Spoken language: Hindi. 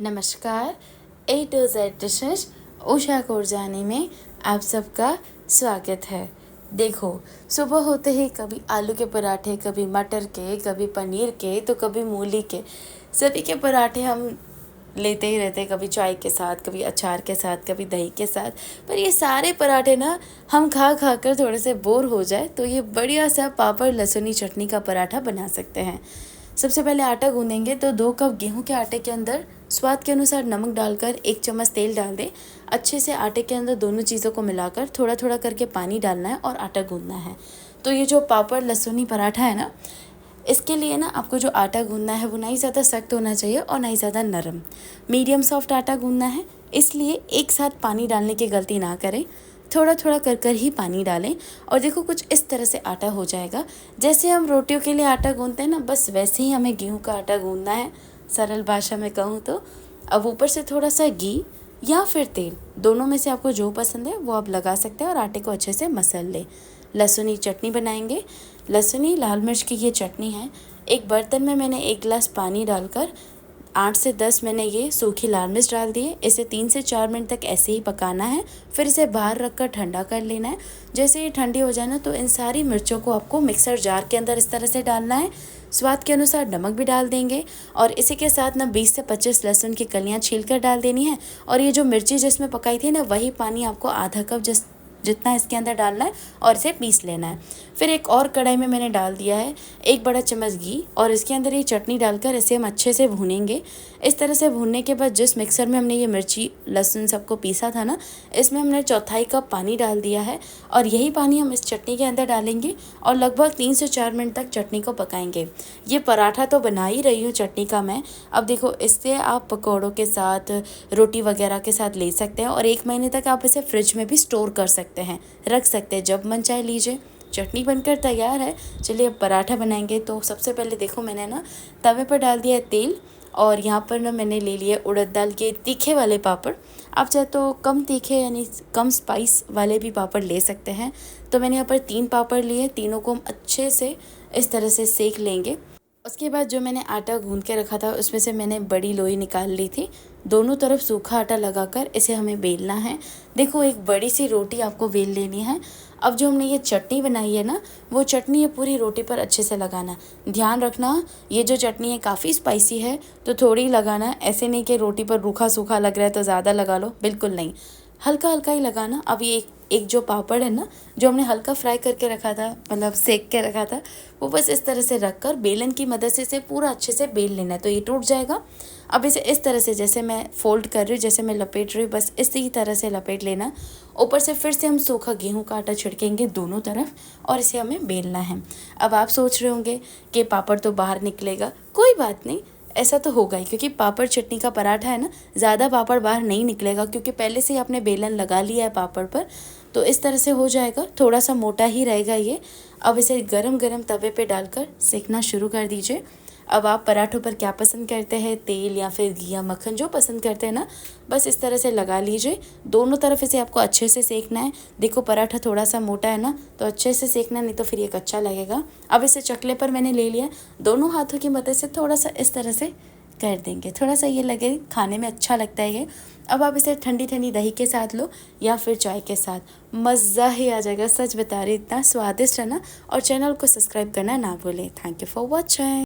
नमस्कार। ए to Z dishes Usha Korjani में आप सबका स्वागत है। देखो, सुबह होते ही कभी आलू के पराठे, कभी मटर के, कभी पनीर के, तो कभी मूली के, सभी के पराठे हम लेते ही रहते हैं। कभी चाय के साथ, कभी अचार के साथ, कभी दही के साथ। पर ये सारे पराठे ना हम खा खा कर थोड़े से बोर हो जाए तो ये बढ़िया सा पापड़ लहसुनी चटनी का पराठा बना सकते हैं। सबसे पहले आटा गूँधेंगे तो 2 कप गेहूं के आटे के अंदर स्वाद के अनुसार नमक डालकर 1 चम्मच तेल डाल दें। अच्छे से आटे के अंदर दोनों चीज़ों को मिलाकर थोड़ा थोड़ा करके पानी डालना है और आटा गूँधना है। तो ये जो पापड़ लहसुनी पराठा है ना, इसके लिए ना आपको जो आटा गूँधना है वो ना ही ज़्यादा सख्त होना चाहिए और ना ही ज़्यादा नरम, मीडियम सॉफ्ट आटा गूँधना है। इसलिए एक साथ पानी डालने की गलती ना करें, थोड़ा थोड़ा कर ही पानी डालें। और देखो, कुछ इस तरह से आटा हो जाएगा जैसे हम रोटियों के लिए आटा गूँधते हैं ना, बस वैसे ही हमें गेहूं का आटा गूँधना है, सरल भाषा में कहूँ तो। अब ऊपर से थोड़ा सा घी या फिर तेल, दोनों में से आपको जो पसंद है वो आप लगा सकते हैं और आटे को अच्छे से मसल लें। लहसुनी चटनी बनाएंगे। लहसुनी लाल मिर्च की ये चटनी है। एक बर्तन में मैंने 1 गिलास पानी डालकर 8 से 10 मैंने ये सूखी लाल मिर्च डाल दी है। इसे 3 से 4 मिनट तक ऐसे ही पकाना है, फिर इसे बाहर रखकर ठंडा कर लेना है। जैसे ये ठंडी हो जाए ना, तो इन सारी मिर्चों को आपको मिक्सर जार के अंदर इस तरह से डालना है। स्वाद के अनुसार नमक भी डाल देंगे और इसी के साथ ना 20 से 25 लहसुन की कलियाँ छील कर डाल देनी है। और ये जो मिर्ची जिसमें पकाई थी ना, वही पानी आपको आधा कप जितना इसके अंदर डालना है और इसे पीस लेना है। फिर एक और कढ़ाई में मैंने डाल दिया है 1 बड़ा चम्मच घी और इसके अंदर ये चटनी डालकर इसे हम अच्छे से भूनेंगे। इस तरह से भूनने के बाद जिस मिक्सर में हमने ये मिर्ची लहसुन सबको पीसा था ना, इसमें हमने 1/4 कप पानी डाल दिया है और यही पानी हम इस चटनी के अंदर डालेंगे और लगभग 3 से 4 मिनट तक चटनी को पकाएंगे। ये पराठा तो बना ही रही हूँ चटनी का मैं। अब देखो, इससे आप पकौड़ों के साथ, रोटी वगैरह के साथ ले सकते हैं और 1 महीने तक आप इसे फ्रिज में भी स्टोर कर सकते हैं, रख सकते हैं, जब मन चाहे लीजिए। चटनी बनकर तैयार है। चलिए अब पराठा बनाएंगे। तो सबसे पहले देखो, मैंने ना तवे पर डाल दिया है तेल और यहाँ पर ना मैंने ले लिए उड़द दाल के तीखे वाले पापड़। आप चाहे तो कम तीखे यानी कम स्पाइस वाले भी पापड़ ले सकते हैं। तो मैंने यहाँ पर 3 पापड़ लिए, तीनों को हम अच्छे से इस तरह से सेक लेंगे। उसके बाद जो मैंने आटा गूंद के रखा था उसमें से मैंने बड़ी लोई निकाल ली थी। दोनों तरफ सूखा आटा लगाकर इसे हमें बेलना है। देखो, एक बड़ी सी रोटी आपको बेल लेनी है। अब जो हमने ये चटनी बनाई है ना, वो चटनी ये पूरी रोटी पर अच्छे से लगाना। ध्यान रखना, ये जो चटनी है काफ़ी स्पाइसी है, तो थोड़ी लगाना। ऐसे नहीं कि रोटी पर रूखा सूखा लग रहा है तो ज़्यादा लगा लो, बिल्कुल नहीं, हल्का हल्का ही लगाना। अब ये एक जो पापड़ है ना, जो हमने हल्का फ्राई करके रखा था, मतलब सेक के रखा था, वो बस इस तरह से रखकर बेलन की मदद से इसे पूरा अच्छे से बेल लेना है, तो ये टूट जाएगा। अब इसे इस तरह से, जैसे मैं फोल्ड कर रही हूँ, जैसे मैं लपेट रही हूँ, बस इसी तरह से लपेट लेना। ऊपर से फिर से हम सूखा गेहूं का आटा छिड़केंगे दोनों तरफ और इसे हमें बेलना है। अब आप सोच रहे होंगे कि पापड़ तो बाहर निकलेगा। कोई बात नहीं, ऐसा तो होगा ही, क्योंकि पापड़ चटनी का पराठा है ना, ज़्यादा पापड़ बाहर नहीं निकलेगा क्योंकि पहले से ही आपने बेलन लगा लिया है पापड़ पर। तो इस तरह से हो जाएगा, थोड़ा सा मोटा ही रहेगा ये। अब इसे गरम गरम तवे पे डालकर सेकना शुरू कर दीजिए। अब आप पराठों पर क्या पसंद करते हैं, तेल या फिर घी या मक्खन, जो पसंद करते हैं ना, बस इस तरह से लगा लीजिए। दोनों तरफ इसे आपको अच्छे से सेकना है। देखो, पराठा थोड़ा सा मोटा है ना, तो अच्छे से सेकना, नहीं तो फिर ये कच्चा लगेगा। अब इसे चकले पर मैंने ले लिया, दोनों हाथों की मदद से थोड़ा सा इस तरह से कर देंगे, थोड़ा सा ये लगे, खाने में अच्छा लगता है ये। अब आप इसे ठंडी ठंडी दही के साथ लो या फिर चाय के साथ, मज़ा ही आ जाएगा। सच बता रही, इतना स्वादिष्ट है ना। और चैनल को सब्सक्राइब करना ना भूलें। Thank you for watching.